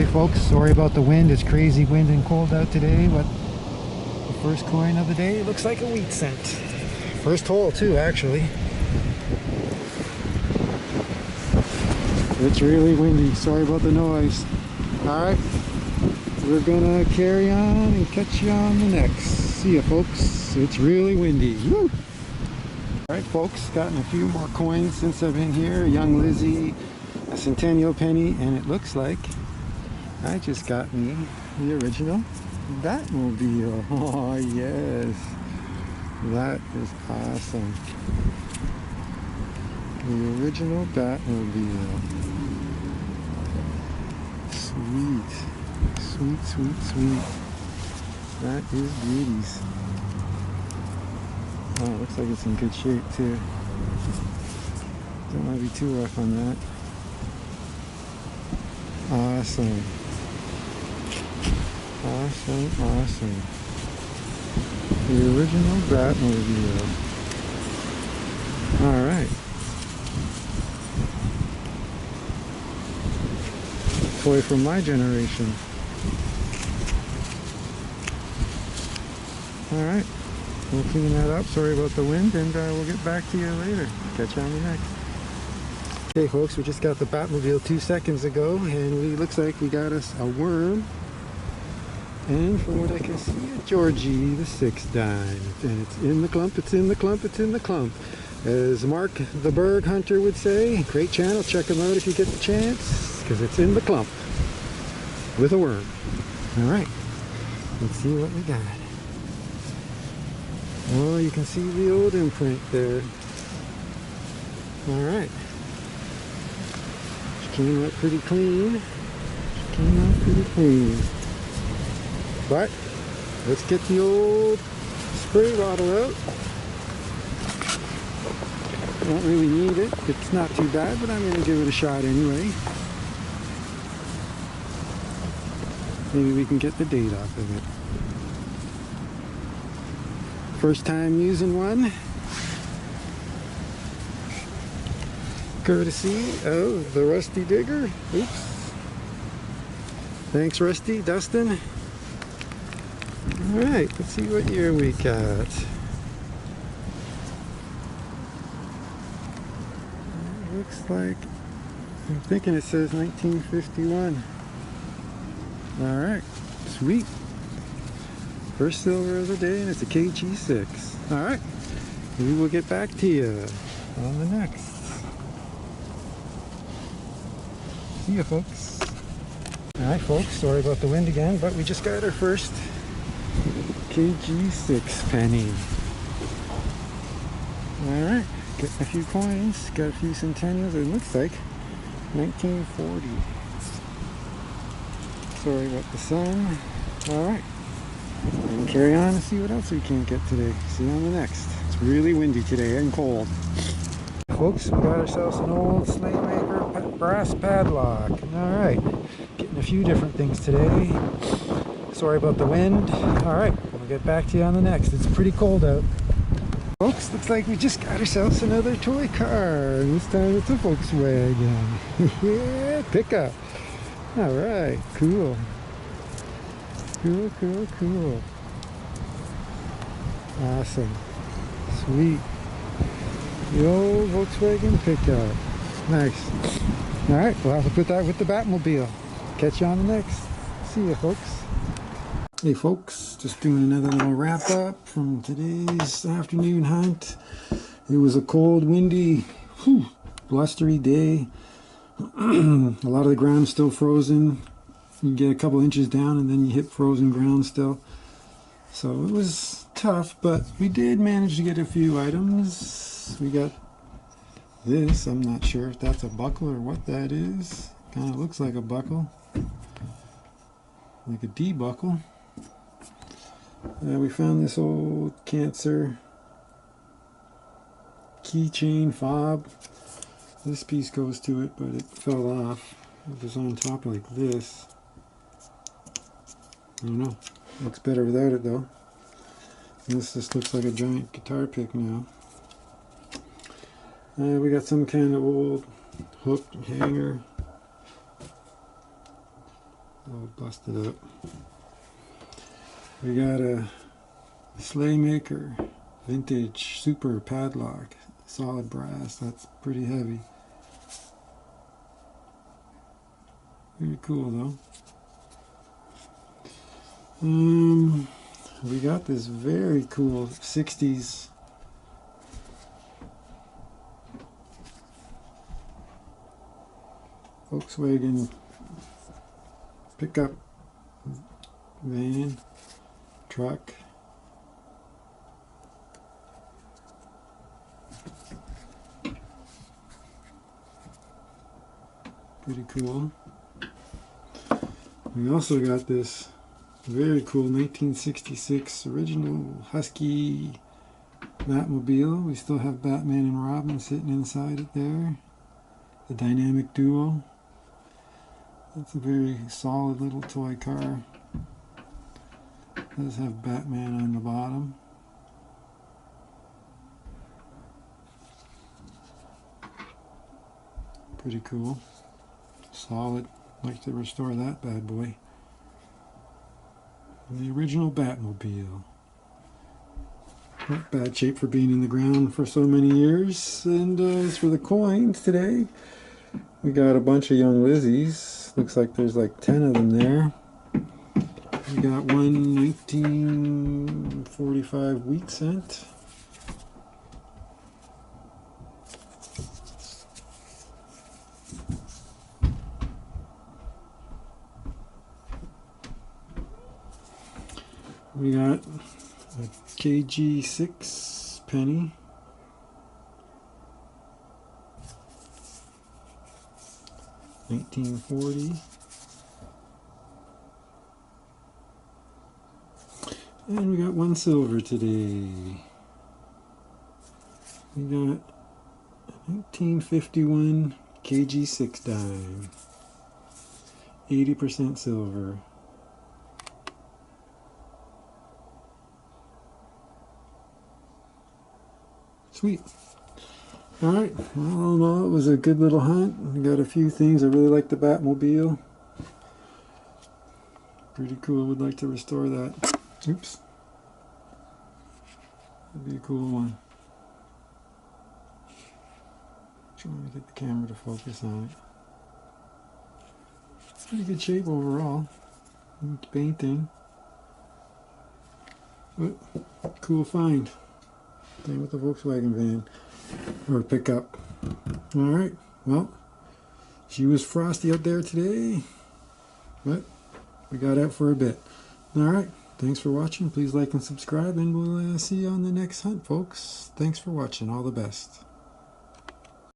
Hey folks, sorry about the wind. It's crazy wind and cold out today, but the first coin of the day looks like a wheat cent. First hole too, actually. It's really windy. Sorry about the noise. Alright, we're gonna carry on and catch you on the next. See ya folks. It's really windy. Woo! Alright folks, gotten a few more coins since I've been here. Young Lizzie, a centennial penny, and it looks like I just got me the original Batmobile. Oh yes, that is awesome. The original Batmobile. Sweet, sweet, sweet, sweet. That is beauties. Oh, it looks like it's in good shape too. Don't want to be too rough on that. Awesome. Awesome, awesome. The original Batmobile. Alright. Toy from my generation. Alright. We'll clean that up. Sorry about the wind, and we'll get back to you later. Catch you on the next. Okay folks, we just got the Batmobile 2 seconds ago, and looks like we got us a worm. And from what I can see, a Georgie the 6 dime. And it's in the clump, it's in the clump, it's in the clump. As Mark the Berg Hunter would say, great channel, check him out if you get the chance, because it's in the clump with a worm. Alright, let's see what we got. Oh, you can see the old imprint there. Alright. She came out pretty clean. She came out pretty clean. But let's get the old spray bottle out. Don't really need it. It's not too bad, but I'm going to give it a shot anyway. Maybe we can get the date off of it. First time using one. Courtesy of the Rusty Digger. Oops. Thanks Rusty, Dustin. Alright, let's see what year we got. It looks like, I'm thinking it says 1951. Alright, sweet. First silver of the day, and it's a KG6. Alright, we will get back to you on the next. See ya folks. Alright folks, sorry about the wind again, but we just got our first KG6 penny. Alright, got a few coins, got a few centennials. It looks like 1940. Sorry about the sun. Alright, and carry on and see what else we can get today. See you on the next. It's really windy today and cold. Folks, we got ourselves an old Slaymaker brass padlock. Alright, getting a few different things today. Sorry about the wind. Alright, we'll get back to you on the next. It's pretty cold out. Folks, looks like we just got ourselves another toy car. This time it's a Volkswagen. Yeah, pickup. Alright, cool. Cool, cool, cool. Awesome. Sweet. The old Volkswagen pickup. Nice. Alright, we'll have to put that with the Batmobile. Catch you on the next. See ya, folks. Hey folks, just doing another little wrap up from today's afternoon hunt. It was a cold, windy, blustery day. A lot of the ground's still frozen. You get a couple inches down and then you hit frozen ground still. So it was tough, but we did manage to get a few items. We got this. I'm not sure if that's a buckle or what that is. Kind of looks like a buckle. Like a D buckle. We found this old Cancer keychain fob. This piece goes to it, but it fell off. It was on top like this. I don't know. Looks better without it though. This just looks like a giant guitar pick now. We got some kind of old hook hanger. all busted up. We got a Slaymaker vintage super padlock, solid brass. That's pretty heavy. Very cool though. We got this very cool 60s Volkswagen pickup van, truck. Pretty cool. We also got this very cool 1966 original Husky Batmobile. We still have Batman and Robin sitting inside it there. The dynamic duo. That's a very solid little toy car. It does have Batman on the bottom. Pretty cool. Solid. Like to restore that bad boy. And the original Batmobile. Not bad shape for being in the ground for so many years. And as for the coins today, we got a bunch of young Lizzies. Looks like there's like 10 of them there. We got one 1945 wheat cent. We got a KG6 penny. $19.40. And we got one silver today. We got 1951 KG6 dime. 80% silver. Sweet. Alright, well, all in all, it was a good little hunt. We got a few things. I really like the Batmobile. Pretty cool. Would like to restore that. Oops. That'd be a cool one. Trying to get the camera to focus on it. Pretty good shape overall. Painting. But cool find. Same with the Volkswagen van. Or pickup. Alright, well, she was frosty out there today, but we got out for a bit. Alright, thanks for watching. Please like and subscribe, and we'll see you on the next hunt, folks. Thanks for watching. All the best.